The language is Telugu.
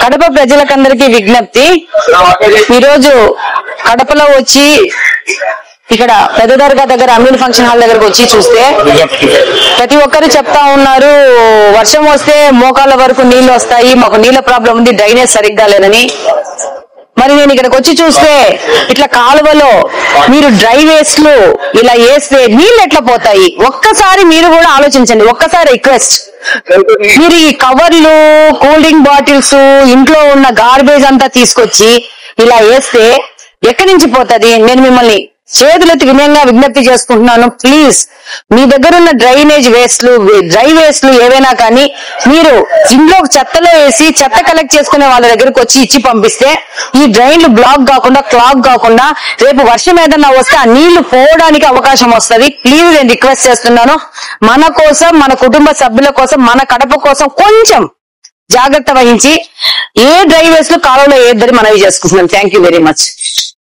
కడప ప్రజలకందరికీ విజ్ఞప్తి, ఈరోజు కడపలో వచ్చి ఇక్కడ పెద్ద దర్గా దగ్గర అమీన్ ఫంక్షన్ హాల్ దగ్గరకు వచ్చి చూస్తే ప్రతి ఒక్కరు చెప్తా ఉన్నారు వర్షం వస్తే మోకాళ్ళ వరకు నీళ్లు వస్తాయి, మాకు నీళ్ల ప్రాబ్లం ఉంది, డ్రైనేజ్ సరిగ్గా లేదని. మరి నేను ఇక్కడికి వచ్చి చూస్తే ఇట్లా కాలువలో మీరు డ్రై వేస్ట్లు ఇలా వేస్తే నీళ్ళు ఎట్లా పోతాయి? ఒక్కసారి మీరు కూడా ఆలోచించండి. ఒక్కసారి రిక్వెస్ట్, మీరు ఈ కవర్లు, కూల్ డ్రింక్ బాటిల్స్, ఇంట్లో ఉన్న గార్బేజ్ అంతా తీసుకొచ్చి ఇలా వేస్తే ఎక్కడి నుంచి పోతుంది? నేను మిమ్మల్ని చేతులెత్తి వినయంగా విజ్ఞప్తి చేసుకుంటున్నాను. ప్లీజ్ మీ దగ్గర ఉన్న డ్రై వేస్ట్లు ఏవైనా కానీ మీరు ఇంట్లో చెత్తలో వేసి చెత్త కలెక్ట్ చేసుకునే వాళ్ళ దగ్గరకు వచ్చి ఇచ్చి పంపిస్తే ఈ డ్రైన్లు బ్లాక్ కాకుండా, క్లాగ్ కాకుండా రేపు వర్షం ఏదన్నా వస్తే ఆ నీళ్లు పోవడానికి అవకాశం వస్తుంది. ప్లీజ్ నేను రిక్వెస్ట్ చేస్తున్నాను, మన కోసం, మన కుటుంబ సభ్యుల కోసం, మన కడప కోసం కొంచెం జాగ్రత్త వహించి ఏ డ్రై వేస్ట్లు కాలంలో ఏదని మనవి చేసుకుంటున్నాను. Thank you very much.